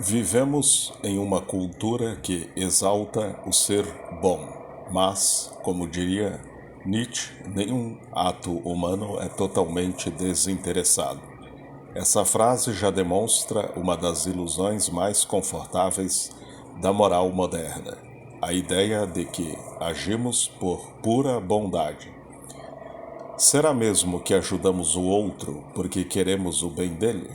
Vivemos em uma cultura que exalta o ser bom, mas, como diria Nietzsche, nenhum ato humano é totalmente desinteressado. Essa frase já demonstra uma das ilusões mais confortáveis da moral moderna, a ideia de que agimos por pura bondade. Será mesmo que ajudamos o outro porque queremos o bem dele?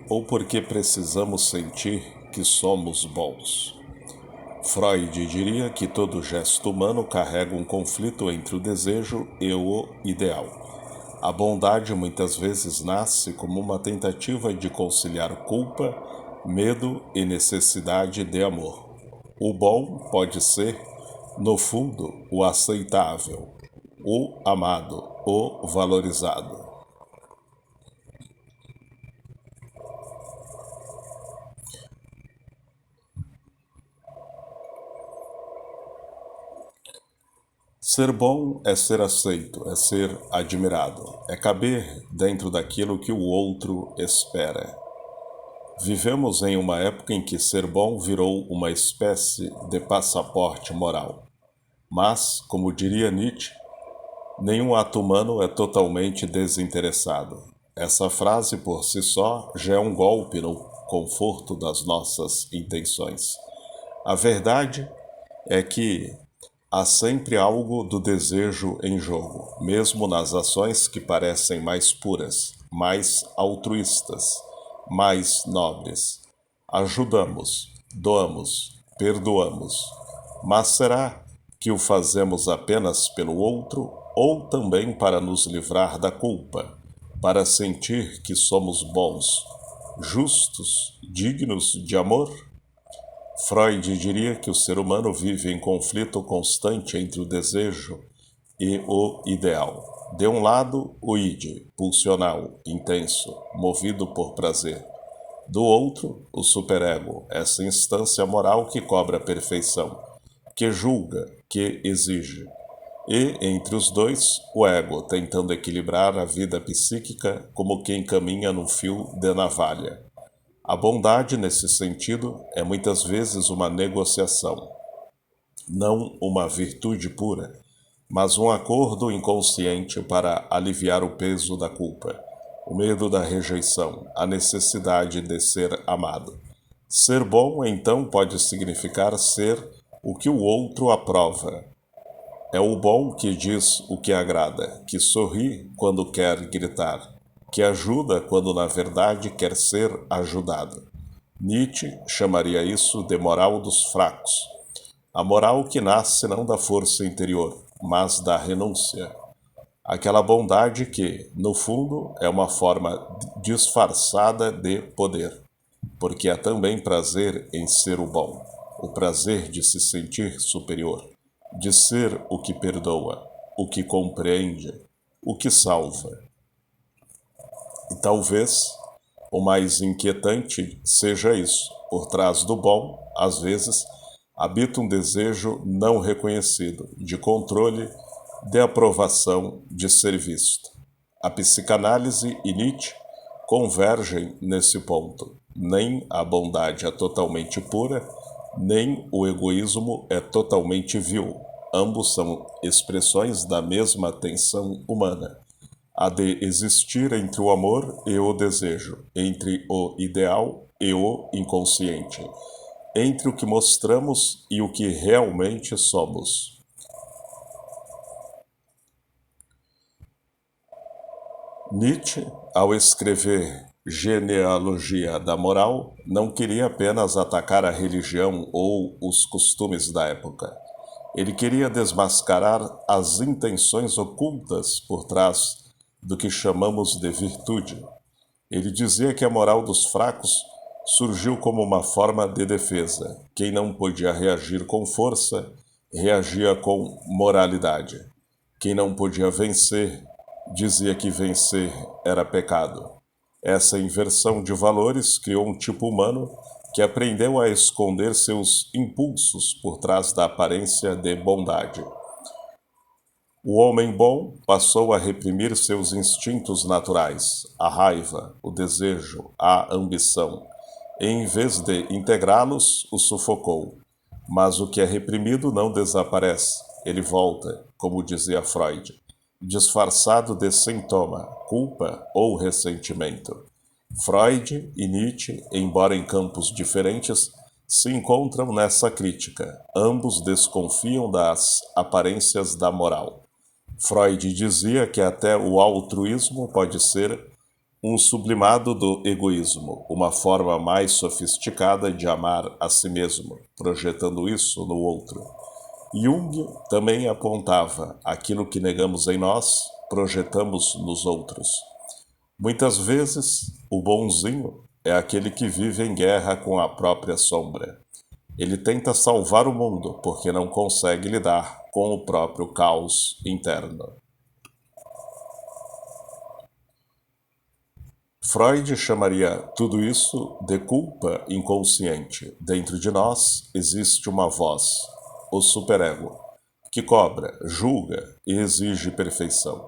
Ou porque precisamos sentir que somos bons? Freud diria que todo gesto humano carrega um conflito entre o desejo e o ideal. A bondade muitas vezes nasce como uma tentativa de conciliar culpa, medo e necessidade de amor. O bom pode ser, no fundo, o aceitável, o amado, o valorizado. Ser bom é ser aceito, é ser admirado, é caber dentro daquilo que o outro espera. Vivemos em uma época em que ser bom virou uma espécie de passaporte moral. Mas, como diria Nietzsche, nenhum ato humano é totalmente desinteressado. Essa frase por si só já é um golpe no conforto das nossas intenções. A verdade é que há sempre algo do desejo em jogo, mesmo nas ações que parecem mais puras, mais altruístas, mais nobres. Ajudamos, doamos, perdoamos. Mas será que o fazemos apenas pelo outro ou também para nos livrar da culpa, para sentir que somos bons, justos, dignos de amor? Freud diria que o ser humano vive em conflito constante entre o desejo e o ideal. De um lado, o id, pulsional, intenso, movido por prazer. Do outro, o superego, essa instância moral que cobra a perfeição, que julga, que exige. E, entre os dois, o ego, tentando equilibrar a vida psíquica como quem caminha num fio de navalha. A bondade, nesse sentido, é muitas vezes uma negociação, não uma virtude pura, mas um acordo inconsciente para aliviar o peso da culpa, o medo da rejeição, a necessidade de ser amado. Ser bom, então, pode significar ser o que o outro aprova. É o bom que diz o que agrada, que sorri quando quer gritar, que ajuda quando na verdade quer ser ajudado. Nietzsche chamaria isso de moral dos fracos. A moral que nasce não da força interior, mas da renúncia. Aquela bondade que, no fundo, é uma forma disfarçada de poder, porque há também prazer em ser o bom, o prazer de se sentir superior, de ser o que perdoa, o que compreende, o que salva. E talvez o mais inquietante seja isso. Por trás do bom, às vezes, habita um desejo não reconhecido, de controle, de aprovação, de ser visto. A psicanálise e Nietzsche convergem nesse ponto. Nem a bondade é totalmente pura, nem o egoísmo é totalmente vil. Ambos são expressões da mesma tensão humana, a de existir entre o amor e o desejo, entre o ideal e o inconsciente, entre o que mostramos e o que realmente somos. Nietzsche, ao escrever Genealogia da Moral, não queria apenas atacar a religião ou os costumes da época. Ele queria desmascarar as intenções ocultas por trás do que chamamos de virtude. Ele dizia que a moral dos fracos surgiu como uma forma de defesa. Quem não podia reagir com força, reagia com moralidade. Quem não podia vencer, dizia que vencer era pecado. Essa inversão de valores criou um tipo humano que aprendeu a esconder seus impulsos por trás da aparência de bondade. O homem bom passou a reprimir seus instintos naturais, a raiva, o desejo, a ambição. em vez de integrá-los, os sufocou. Mas o que é reprimido não desaparece, ele volta, como dizia Freud, disfarçado de sintoma, culpa ou ressentimento. Freud e Nietzsche, embora em campos diferentes, se encontram nessa crítica. Ambos desconfiam das aparências da moral. Freud dizia que até o altruísmo pode ser um sublimado do egoísmo, uma forma mais sofisticada de amar a si mesmo, projetando isso no outro. Jung também apontava: aquilo que negamos em nós, projetamos nos outros. Muitas vezes, o bonzinho é aquele que vive em guerra com a própria sombra. Ele tenta salvar o mundo porque não consegue lidar com o próprio caos interno. Freud chamaria tudo isso de culpa inconsciente. Dentro de nós existe uma voz, o superego, que cobra, julga e exige perfeição.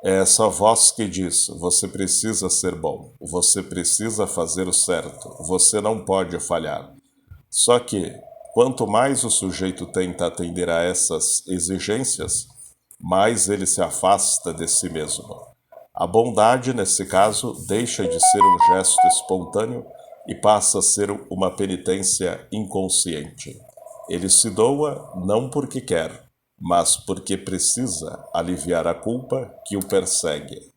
É essa voz que diz: você precisa ser bom, você precisa fazer o certo, você não pode falhar. Só que, quanto mais o sujeito tenta atender a essas exigências, mais ele se afasta de si mesmo. A bondade, nesse caso, deixa de ser um gesto espontâneo e passa a ser uma penitência inconsciente. Ele se doa não porque quer, mas porque precisa aliviar a culpa que o persegue.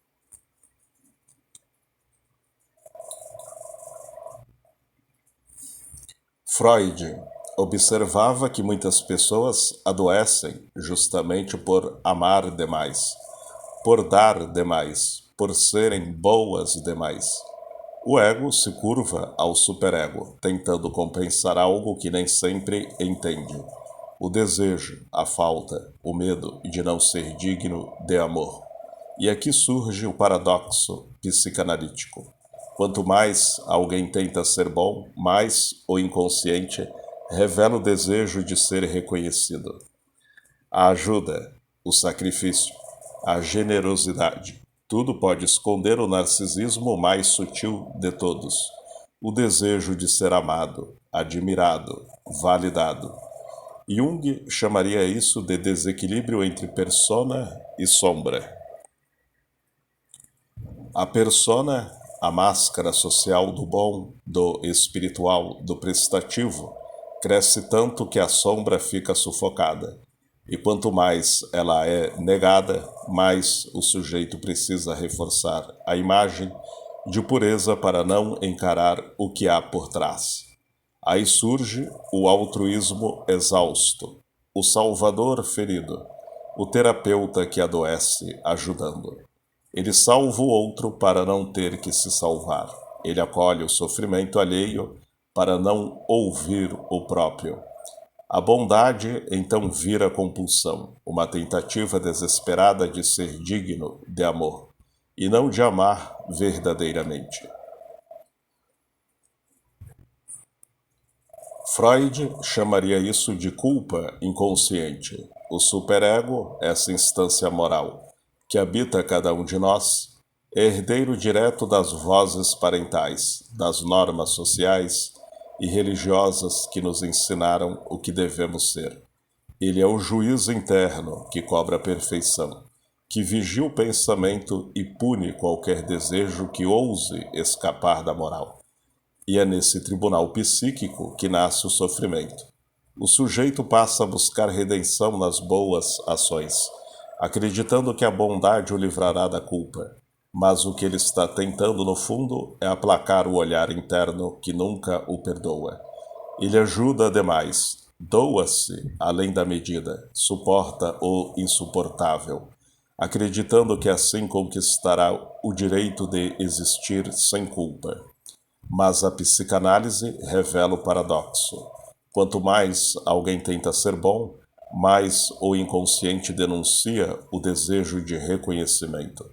Freud observava que muitas pessoas adoecem justamente por amar demais, por dar demais, por serem boas demais. O ego se curva ao superego, tentando compensar algo que nem sempre entende. O desejo, a falta, o medo de não ser digno de amor. E aqui surge o paradoxo psicanalítico. Quanto mais alguém tenta ser bom, mais o inconsciente revela o desejo de ser reconhecido. A ajuda, o sacrifício, a generosidade, tudo pode esconder o narcisismo mais sutil de todos, o desejo de ser amado, admirado, validado. Jung chamaria isso de desequilíbrio entre persona e sombra. A persona, a máscara social do bom, do espiritual, do prestativo, cresce tanto que a sombra fica sufocada. E quanto mais ela é negada, mais o sujeito precisa reforçar a imagem de pureza para não encarar o que há por trás. Aí surge o altruísmo exausto, o salvador ferido, o terapeuta que adoece ajudando. Ele salva o outro para não ter que se salvar. Ele acolhe o sofrimento alheio para não ouvir o próprio. A bondade então vira compulsão, uma tentativa desesperada de ser digno de amor, e não de amar verdadeiramente. Freud chamaria isso de culpa inconsciente. O superego, essa instância moral, que habita cada um de nós, é herdeiro direto das vozes parentais, das normas sociais e religiosas que nos ensinaram o que devemos ser. Ele é o juiz interno que cobra a perfeição, que vigia o pensamento e pune qualquer desejo que ouse escapar da moral. E é nesse tribunal psíquico que nasce o sofrimento. O sujeito passa a buscar redenção nas boas ações, acreditando que a bondade o livrará da culpa. Mas o que ele está tentando, no fundo, é aplacar o olhar interno que nunca o perdoa. Ele ajuda demais, doa-se além da medida, suporta o insuportável, acreditando que assim conquistará o direito de existir sem culpa. Mas a psicanálise revela o paradoxo. Quanto mais alguém tenta ser bom, mais o inconsciente denuncia o desejo de reconhecimento.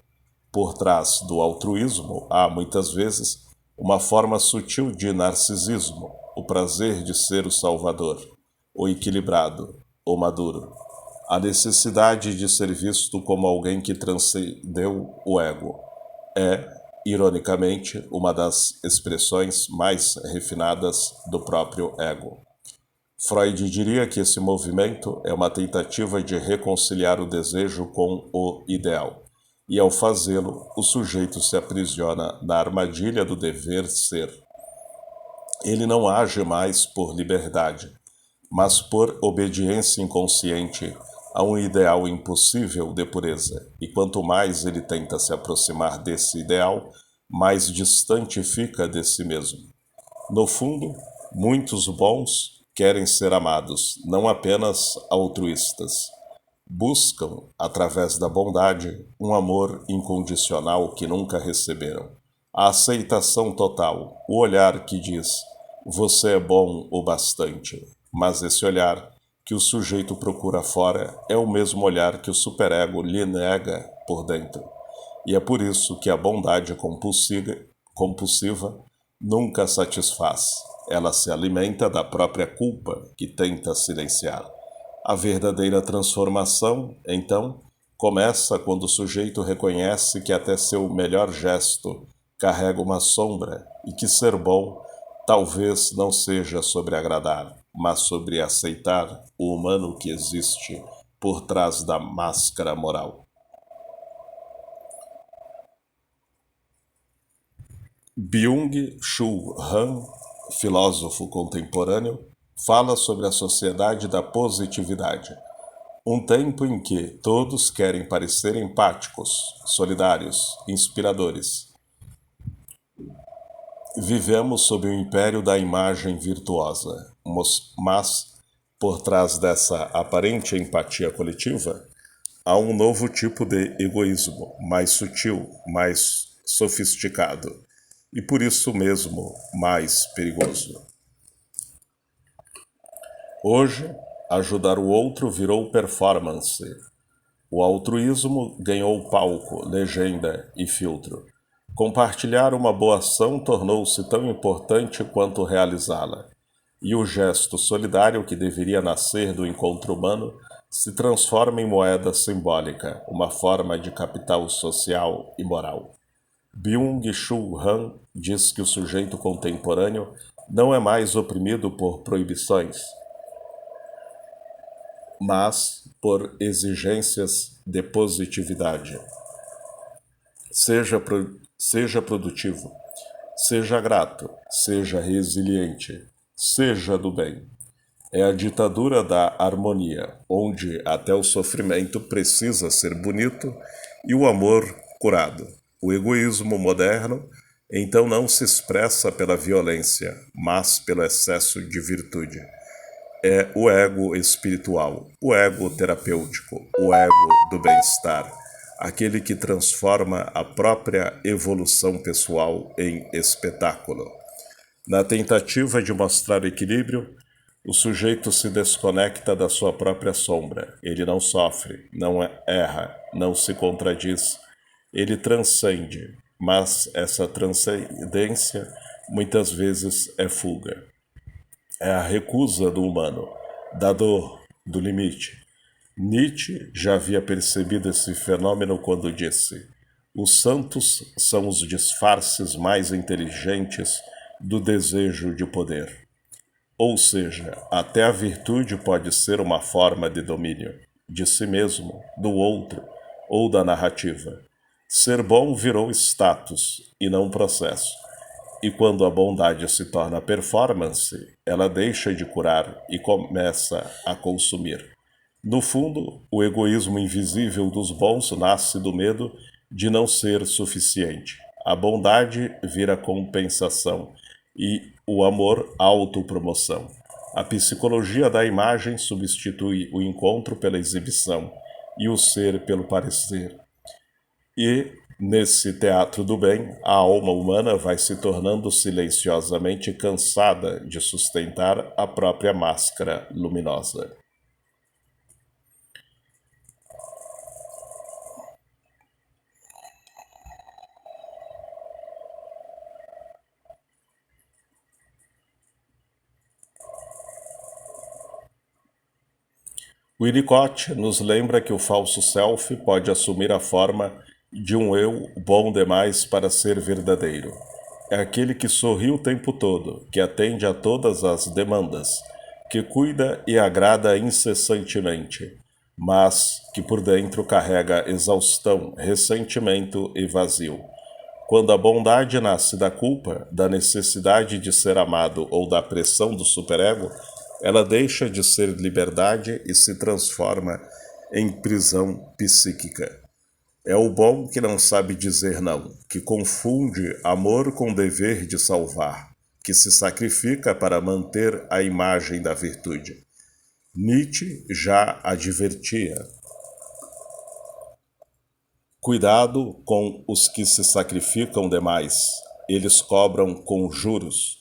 Por trás do altruísmo há, muitas vezes, uma forma sutil de narcisismo, o prazer de ser o salvador, o equilibrado, o maduro, a necessidade de ser visto como alguém que transcendeu o ego. É ironicamente, uma das expressões mais refinadas do próprio ego. Freud diria que esse movimento é uma tentativa de reconciliar o desejo com o ideal, e ao fazê-lo, o sujeito se aprisiona na armadilha do dever ser. Ele não age mais por liberdade, mas por obediência inconsciente a um ideal impossível de pureza, e quanto mais ele tenta se aproximar desse ideal, mais distante fica de si mesmo. No fundo, muitos bons querem ser amados, não apenas altruístas. Buscam, através da bondade, um amor incondicional que nunca receberam. A aceitação total, o olhar que diz: você é bom o bastante. Mas esse olhar que o sujeito procura fora é o mesmo olhar que o superego lhe nega por dentro. E é por isso que a bondade compulsiva nunca satisfaz. Ela se alimenta da própria culpa que tenta silenciar. A verdadeira transformação, então, começa quando o sujeito reconhece que até seu melhor gesto carrega uma sombra e que ser bom talvez não seja sobre agradar, mas sobre aceitar o humano que existe por trás da máscara moral. Byung-Chul Han, filósofo contemporâneo, fala sobre a sociedade da positividade, um tempo em que todos querem parecer empáticos, solidários, inspiradores. Vivemos sob o império da imagem virtuosa, mas, por trás dessa aparente empatia coletiva, há um novo tipo de egoísmo, mais sutil, mais sofisticado, e por isso mesmo mais perigoso. Hoje, ajudar o outro virou performance. O altruísmo ganhou palco, legenda e filtro. Compartilhar uma boa ação tornou-se tão importante quanto realizá-la. E o gesto solidário que deveria nascer do encontro humano se transforma em moeda simbólica, uma forma de capital social e moral. Byung-Chul Han diz que o sujeito contemporâneo não é mais oprimido por proibições, mas por exigências de positividade. Seja produtivo, seja grato, seja resiliente, seja do bem. É a ditadura da harmonia, onde até o sofrimento precisa ser bonito e o amor curado. O egoísmo moderno, então, não se expressa pela violência, mas pelo excesso de virtude. É o ego espiritual, o ego terapêutico, o ego do bem-estar, aquele que transforma a própria evolução pessoal em espetáculo. Na tentativa de mostrar equilíbrio, o sujeito se desconecta da sua própria sombra. Ele não sofre, não erra, não se contradiz. Ele transcende, mas essa transcendência muitas vezes é fuga. É a recusa do humano, da dor, do limite. Nietzsche já havia percebido esse fenômeno quando disse: os santos são os disfarces mais inteligentes do desejo de poder. Ou seja, até a virtude pode ser uma forma de domínio, de si mesmo, do outro ou da narrativa. Ser bom virou status e não processo. E quando a bondade se torna performance, ela deixa de curar e começa a consumir. No fundo, o egoísmo invisível dos bons nasce do medo de não ser suficiente. A bondade vira compensação e o amor autopromoção. A psicologia da imagem substitui o encontro pela exibição e o ser pelo parecer. E, nesse teatro do bem, a alma humana vai se tornando silenciosamente cansada de sustentar a própria máscara luminosa. Winnicott nos lembra que o falso self pode assumir a forma de um eu bom demais para ser verdadeiro. É aquele que sorri o tempo todo, que atende a todas as demandas, que cuida e agrada incessantemente, mas que por dentro carrega exaustão, ressentimento e vazio. Quando a bondade nasce da culpa, da necessidade de ser amado ou da pressão do superego, ela deixa de ser liberdade e se transforma em prisão psíquica. É o bom que não sabe dizer não, que confunde amor com dever de salvar, que se sacrifica para manter a imagem da virtude. Nietzsche já advertia: cuidado com os que se sacrificam demais, eles cobram com juros.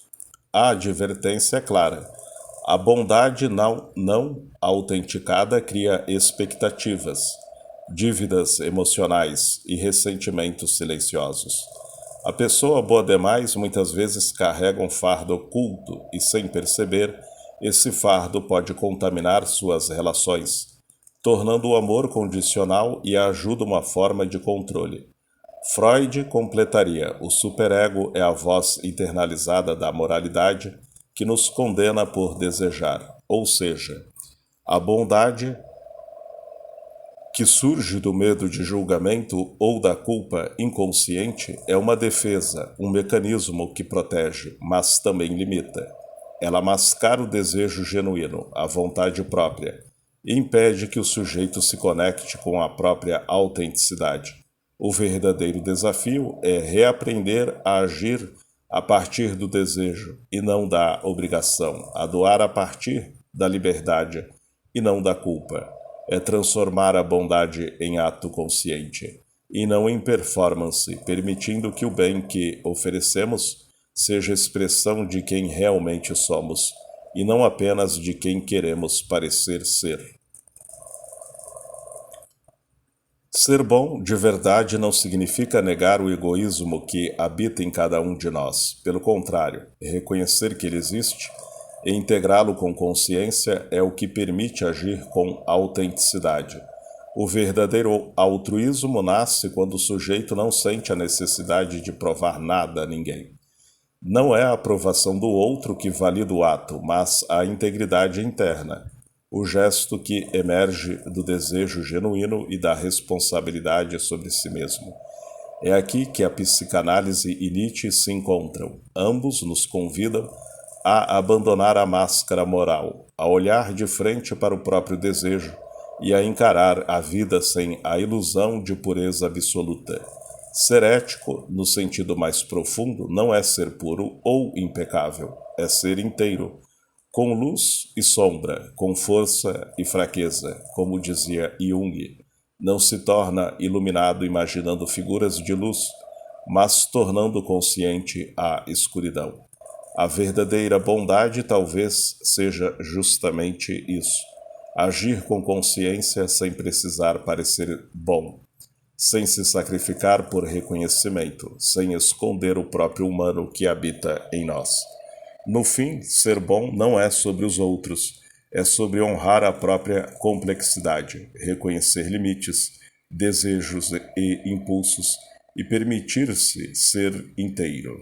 A advertência é clara. A bondade não autenticada cria expectativas, dívidas emocionais e ressentimentos silenciosos. A pessoa boa demais muitas vezes carrega um fardo oculto e, sem perceber, esse fardo pode contaminar suas relações, tornando o amor condicional e a ajuda uma forma de controle. Freud completaria: o superego é a voz internalizada da moralidade que nos condena por desejar, ou seja, a bondade que surge do medo de julgamento ou da culpa inconsciente é uma defesa, um mecanismo que protege, mas também limita. Ela mascara o desejo genuíno, a vontade própria, e impede que o sujeito se conecte com a própria autenticidade. O verdadeiro desafio é reaprender a agir a partir do desejo e não da obrigação, a doar a partir da liberdade e não da culpa. É transformar a bondade em ato consciente e não em performance, permitindo que o bem que oferecemos seja expressão de quem realmente somos e não apenas de quem queremos parecer ser. Ser bom de verdade não significa negar o egoísmo que habita em cada um de nós. Pelo contrário, reconhecer que ele existe e integrá-lo com consciência é o que permite agir com autenticidade. O verdadeiro altruísmo nasce quando o sujeito não sente a necessidade de provar nada a ninguém. Não é a aprovação do outro que valida o ato, mas a integridade interna, o gesto que emerge do desejo genuíno e da responsabilidade sobre si mesmo. É aqui que a psicanálise e Nietzsche se encontram. Ambos nos convidam a abandonar a máscara moral, a olhar de frente para o próprio desejo e a encarar a vida sem a ilusão de pureza absoluta. Ser ético, no sentido mais profundo, não é ser puro ou impecável, é ser inteiro, com luz e sombra, com força e fraqueza, como dizia Jung. Não se torna iluminado imaginando figuras de luz, mas tornando consciente a escuridão. A verdadeira bondade talvez seja justamente isso: agir com consciência sem precisar parecer bom, sem se sacrificar por reconhecimento, sem esconder o próprio humano que habita em nós. No fim, ser bom não é sobre os outros, é sobre honrar a própria complexidade, reconhecer limites, desejos e impulsos e permitir-se ser inteiro.